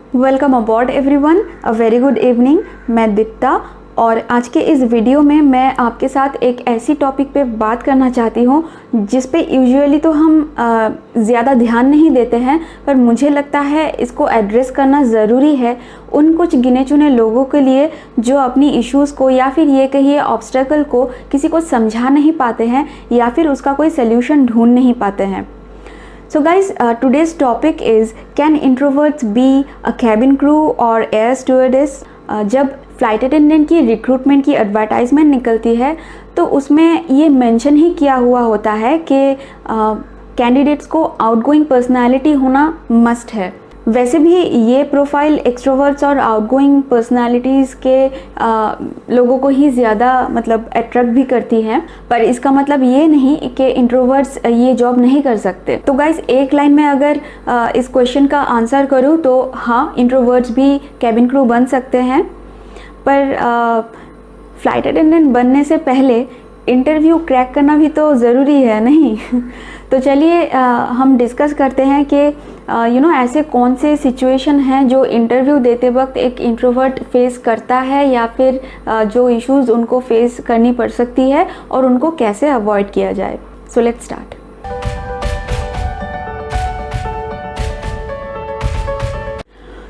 Welcome aboard everyone, a very good evening. मैं दीप्ता और आज के इस वीडियो में मैं आपके साथ एक ऐसी टॉपिक पे बात करना चाहती हूँ जिस पे यूजुअली तो हम ज़्यादा ध्यान नहीं देते हैं, पर मुझे लगता है इसको एड्रेस करना ज़रूरी है उन कुछ गिने चुने लोगों के लिए जो अपनी इश्यूज़ को या फिर ये कहिए ऑब्स्टेकल को किसी को समझा नहीं पाते हैं या फिर उसका कोई सल्यूशन ढूंढ नहीं पाते हैं। So guys, today's topic is, can introverts be a cabin crew or air stewardess? जब फ्लाइट अटेंडेंट की रिक्रूटमेंट की एडवर्टाइजमेंट निकलती है तो उसमें ये मेंशन ही किया हुआ होता है कि कैंडिडेट्स को आउटगोइंग पर्सनालिटी होना मस्ट है। वैसे भी ये प्रोफाइल एक्सट्रोवर्ट्स और आउटगोइंग पर्सनालिटीज़ के लोगों को ही ज़्यादा अट्रैक्ट भी करती हैं, पर इसका मतलब ये नहीं कि इंट्रोवर्ट्स ये जॉब नहीं कर सकते। तो गाइस, एक लाइन में अगर इस क्वेश्चन का आंसर करूँ तो हाँ, इंट्रोवर्ट्स भी कैबिन क्रू बन सकते हैं, पर फ्लाइट अटेंडेंट बनने से पहले इंटरव्यू क्रैक करना भी तो ज़रूरी है, नहीं? तो चलिए हम डिस्कस करते हैं कि ऐसे कौन से सिचुएशन हैं जो इंटरव्यू देते वक्त एक इंट्रोवर्ट फेस करता है या फिर जो इश्यूज़ उनको फेस करनी पड़ सकती है और उनको कैसे अवॉइड किया जाए। So let's start.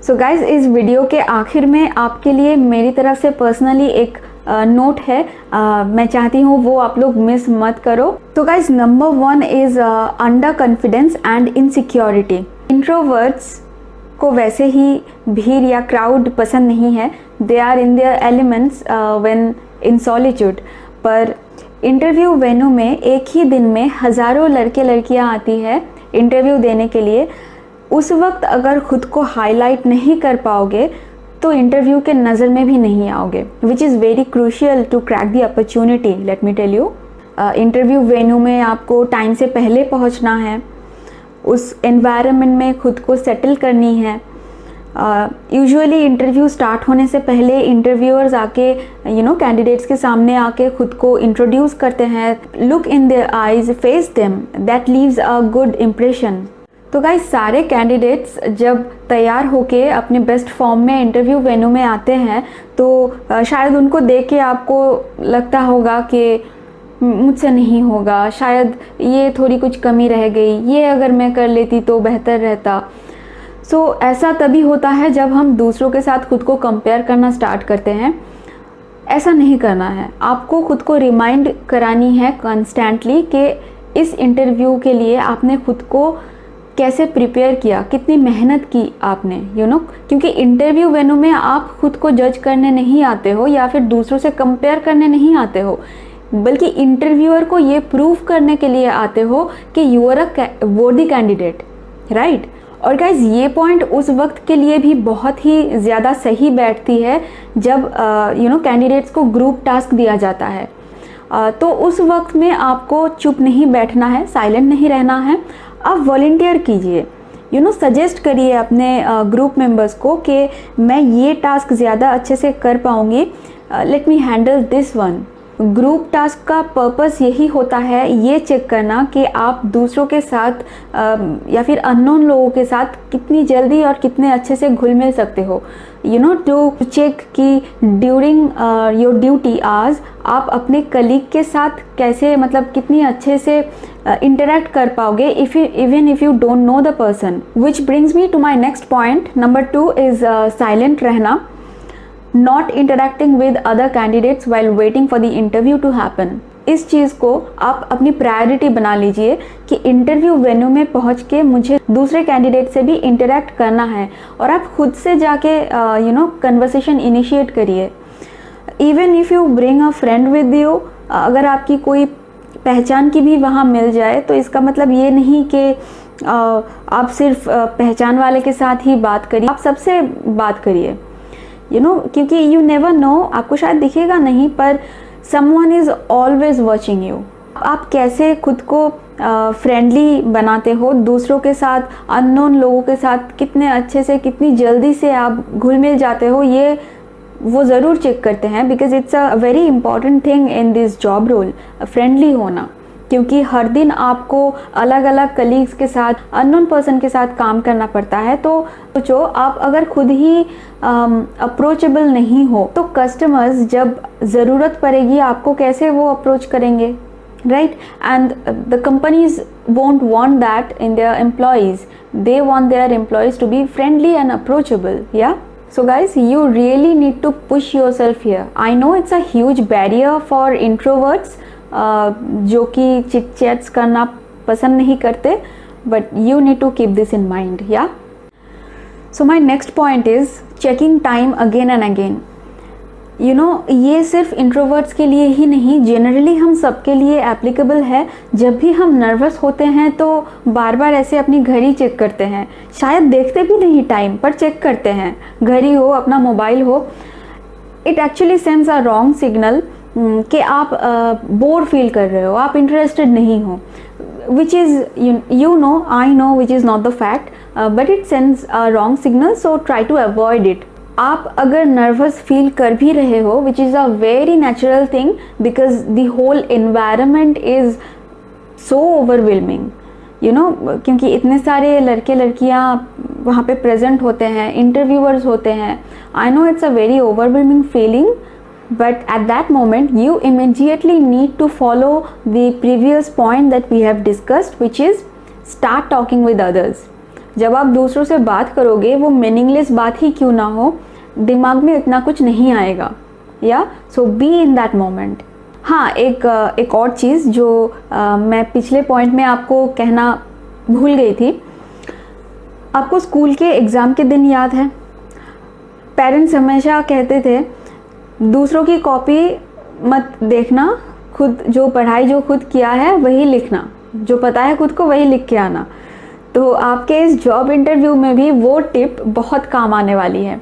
So guys, इस वीडियो के आखिर में आपके लिए मेरी तरफ से पर्सनली एक नोट है, मैं चाहती हूँ वो आप लोग मिस मत करो। तो guys, number 1 is under confidence and insecurity. Introverts को वैसे ही भीड़ या क्राउड पसंद नहीं है, they are in their elements when in solitude. पर इंटरव्यू वेन्यू में एक ही दिन में हज़ारों लड़के लड़कियाँ आती है इंटरव्यू देने के लिए। उस वक्त अगर खुद को हाईलाइट नहीं कर पाओगे तो इंटरव्यू के नज़र में भी नहीं आओगे, which is very crucial to crack the opportunity. Let me tell you, interview venue में आपको टाइम से पहले पहुंचना है, उस एनवायरनमेंट में खुद को सेटल करनी है। यूजुअली इंटरव्यू स्टार्ट होने से पहले इंटरव्यूअर्स आके कैंडिडेट्स के सामने आके खुद को इंट्रोड्यूस करते हैं। Look in their eyes, face them, that leaves a good impression. तो गाइस, सारे कैंडिडेट्स जब तैयार होके अपने बेस्ट फॉर्म में इंटरव्यू वेन्यू में आते हैं तो शायद उनको देख के आपको लगता होगा कि मुझसे नहीं होगा, शायद ये थोड़ी कुछ कमी रह गई, ये अगर मैं कर लेती तो बेहतर रहता। सो ऐसा तभी होता है जब हम दूसरों के साथ खुद को कंपेयर करना स्टार्ट करते हैं। ऐसा नहीं करना है, आपको खुद को रिमाइंड करानी है कॉन्स्टेंटली कि इस इंटरव्यू के लिए आपने खुद को कैसे प्रिपेयर किया, कितनी मेहनत की आपने, क्योंकि इंटरव्यू वेन्यू में आप खुद को जज करने नहीं आते हो या फिर दूसरों से कंपेयर करने नहीं आते हो, बल्कि इंटरव्यूअर को ये प्रूव करने के लिए आते हो कि यू आर अ वर्दी कैंडिडेट, राइट? और गाइज, ये पॉइंट उस वक्त के लिए भी बहुत ही ज़्यादा सही बैठती है जब कैंडिडेट्स को ग्रुप टास्क दिया जाता है। तो उस वक्त में आपको चुप नहीं बैठना है, साइलेंट नहीं रहना है, आप वॉलंटियर कीजिए, सजेस्ट करिए अपने ग्रुप मेंबर्स को कि मैं ये टास्क ज़्यादा अच्छे से कर पाऊँगी, let me handle this one. Group task का पर्पस यही होता है ये चेक करना कि आप दूसरों के साथ या फिर अननोन लोगों के साथ कितनी जल्दी और कितने अच्छे से घुल मिल सकते हो, टू चेक कि ड्यूरिंग योर ड्यूटी आवर्स आप अपने कलीग के साथ कैसे कितनी अच्छे से इंटरेक्ट कर पाओगे even if you don't know the person. Which brings me to my next point, number 2 is silent रहना, not interacting with other candidates while waiting for the interview to happen. इस चीज़ को आप अपनी प्रायोरिटी बना लीजिए कि इंटरव्यू वेन्यू में पहुंच के मुझे दूसरे कैंडिडेट से भी इंटरेक्ट करना है और आप खुद से जाके कन्वर्सेशन इनिशिएट करिए। Even if you bring a friend with you, अगर आपकी कोई पहचान की भी वहाँ मिल जाए तो इसका मतलब ये नहीं कि आप सिर्फ पहचान वाले के साथ ही बात करिए, आप सबसे बात करिए, क्योंकि यू नेवर नो, आपको शायद दिखेगा नहीं पर someone is always watching you. आप कैसे खुद को फ्रेंडली बनाते हो दूसरों के साथ, अननोन लोगों के साथ कितने अच्छे से, कितनी जल्दी से आप घुल मिल जाते हो, ये वो ज़रूर चेक करते हैं, because it's a very important thing in this job role, friendly होना। क्योंकि हर दिन आपको अलग अलग कलीग्स के साथ, अननोन पर्सन के साथ काम करना पड़ता है। तो सोचो, आप अगर खुद ही अप्रोचेबल नहीं हो तो कस्टमर्स जब ज़रूरत पड़ेगी आपको कैसे वो अप्रोच करेंगे, right? And the companies won't want that in their employees. They want their employees to be friendly and approachable. Yeah, so guys, you really need to push yourself here. I know it's a huge barrier for introverts जो कि chit chats करना पसंद नहीं करते, but you need to keep this in mind. Yeah, so my next point is checking time again and again. You know, ये सिर्फ introverts के लिए ही नहीं, जनरली हम सबके लिए एप्लीकेबल है। जब भी हम नर्वस होते हैं तो बार बार ऐसे अपनी घड़ी चेक करते हैं, शायद देखते भी नहीं टाइम, पर चेक करते हैं, घड़ी हो, अपना मोबाइल हो। It actually sends a wrong signal कि आप बोर फील कर रहे हो, आप इंटरेस्टेड नहीं हो, which is you know, I know which is not the fact, but it sends a wrong signal, so try to avoid it. आप अगर नर्वस फील कर भी रहे हो, which is a very natural thing, because the whole environment is so overwhelming, you know, क्योंकि इतने सारे लड़के लड़कियां वहाँ पे प्रेजेंट होते हैं, इंटरव्यूअर्स होते हैं। I know it's a very overwhelming feeling, but at that moment you immediately need to follow the previous point that we have discussed, which is start talking with others. जब आप दूसरों से बात करोगे, वो मीनिंगलेस बात ही क्यों ना हो, दिमाग में इतना कुछ नहीं आएगा। या सो बी इन दैट मोमेंट। हाँ, एक और चीज़ जो मैं पिछले पॉइंट में आपको कहना भूल गई थी, आपको स्कूल के एग्ज़ाम के दिन याद है? पेरेंट्स हमेशा कहते थे दूसरों की कॉपी मत देखना, खुद जो पढ़ाई जो खुद किया है वही लिखना, जो पता है खुद को वही लिख के आना। तो आपके इस जॉब इंटरव्यू में भी वो टिप बहुत काम आने वाली है।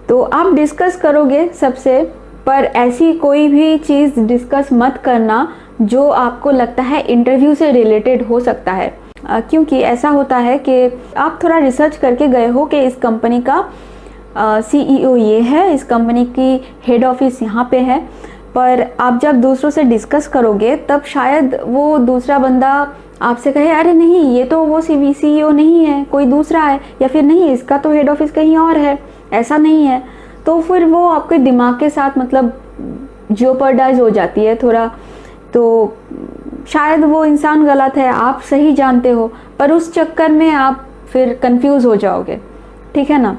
तो आप डिस्कस करोगे सबसे, पर ऐसी कोई भी चीज़ डिस्कस मत करना जो आपको लगता है इंटरव्यू से रिलेटेड हो सकता है, क्योंकि ऐसा होता है कि आप थोड़ा रिसर्च करके गए हो कि इस कंपनी का CEO ये है, इस कंपनी की हेड ऑफिस यहाँ पे है, पर आप जब दूसरों से डिस्कस करोगे तब शायद वो दूसरा बंदा आपसे कहे अरे नहीं, ये तो वो CEO नहीं है, कोई दूसरा है, या फिर नहीं, इसका तो हेड ऑफिस कहीं और है, ऐसा नहीं है। तो फिर वो आपके दिमाग के साथ मतलब जियोपर्डाइज हो जाती है थोड़ा। तो शायद वो इंसान गलत है, आप सही जानते हो, पर उस चक्कर में आप फिर कंफ्यूज हो जाओगे, ठीक है ना?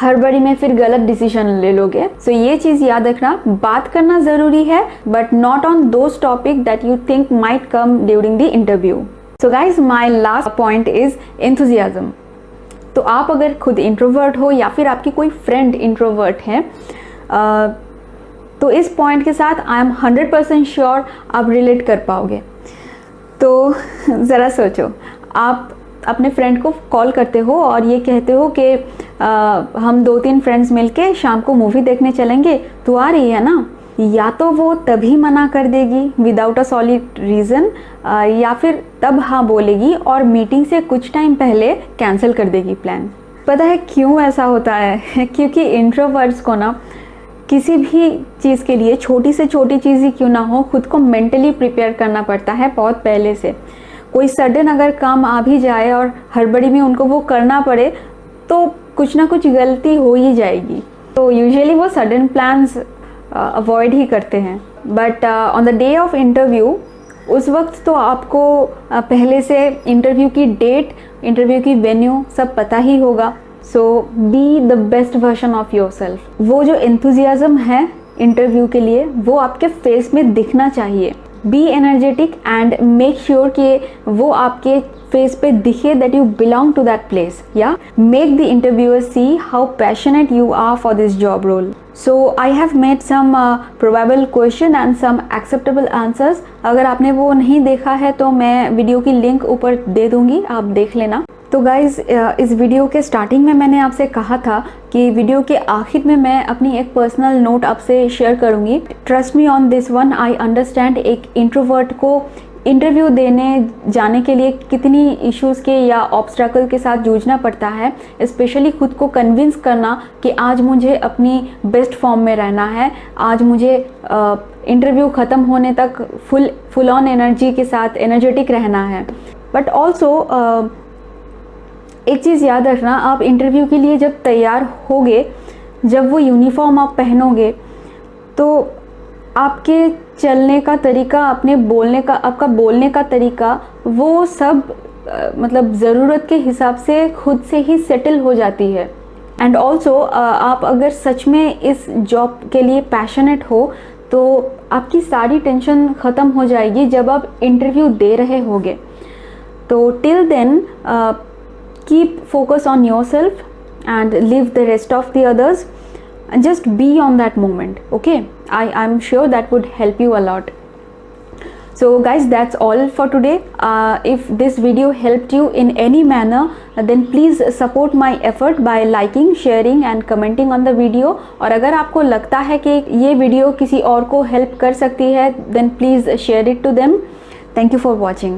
हड़बड़ी में फिर गलत डिसीजन ले लोगे। सो ये चीज़ याद रखना, बात करना ज़रूरी है, but not on those topic that you think might come during the interview. So guys, my last point is enthusiasm. तो आप अगर खुद इंट्रोवर्ट हो या फिर आपकी कोई फ्रेंड इंट्रोवर्ट है, तो इस पॉइंट के साथ आई एम 100% श्योर आप रिलेट कर पाओगे। तो ज़रा सोचो, आप अपने फ्रेंड को कॉल करते हो और ये कहते हो कि हम 2-3 फ्रेंड्स मिलके शाम को मूवी देखने चलेंगे, तो आ रही है ना? या तो वो तभी मना कर देगी विदाउट अ सॉलिड रीज़न, या फिर तब हाँ बोलेगी और मीटिंग से कुछ टाइम पहले कैंसिल कर देगी प्लान। पता है क्यों ऐसा होता है? क्योंकि इंट्रोवर्ट्स को ना किसी भी चीज़ के लिए, छोटी से छोटी चीज़ ही क्यों ना हो, खुद को मेंटली प्रिपेयर करना पड़ता है बहुत पहले से। कोई सडन अगर काम आ भी जाए और हड़बड़ी में उनको वो करना पड़े, तो कुछ ना कुछ गलती हो ही जाएगी। तो यूजुअली वो सडन प्लान्स अवॉइड ही करते हैं। But on the day of interview, उस वक्त तो आपको पहले से इंटरव्यू की डेट, इंटरव्यू की वेन्यू सब पता ही होगा। So be the best version of yourself. वो जो एंथुजियाज्म है इंटरव्यू के लिए, वो आपके फेस में दिखना चाहिए। Be energetic and make sure कि वो आपके फेस पे दिखे that you belong to that place, या make the interviewer see how passionate you are for this job role. So I have made some probable question and some acceptable answers. अगर आपने वो नहीं देखा है तो मैं वीडियो की लिंक ऊपर दे दूंगी, आप देख लेना। तो गाइज़, इस वीडियो के स्टार्टिंग में मैंने आपसे कहा था कि वीडियो के आखिर में मैं अपनी एक पर्सनल नोट आपसे शेयर करूंगी। Trust me on this one, I understand एक इंट्रोवर्ट को इंटरव्यू देने जाने के लिए कितनी इश्यूज़ के या ऑब्स्टैकल के साथ जूझना पड़ता है, स्पेशली खुद को कन्विंस करना कि आज मुझे अपनी बेस्ट फॉर्म में रहना है, आज मुझे इंटरव्यू ख़त्म होने तक फुल ऑन एनर्जी के साथ एनर्जेटिक रहना है। बट ऑल्सो एक चीज़ याद रखना, आप इंटरव्यू के लिए जब तैयार होगे, जब वो यूनिफॉर्म आप पहनोगे, तो आपके चलने का तरीका, आपका बोलने का तरीका, वो सब मतलब ज़रूरत के हिसाब से खुद से ही सेटल हो जाती है। एंड ऑल्सो आप अगर सच में इस जॉब के लिए पैशनेट हो तो आपकी सारी टेंशन ख़त्म हो जाएगी जब आप इंटरव्यू दे रहे होगे। तो till then keep focus on yourself and leave the rest of the others and just be on that moment. Okay, I'm sure that would help you a lot. So guys, that's all for today. If this video helped you in any manner, then please support my effort by liking, sharing and commenting on the video. और अगर आपको लगता है कि ये video किसी और को हेल्प कर सकती है, then please share it to them. Thank you for watching.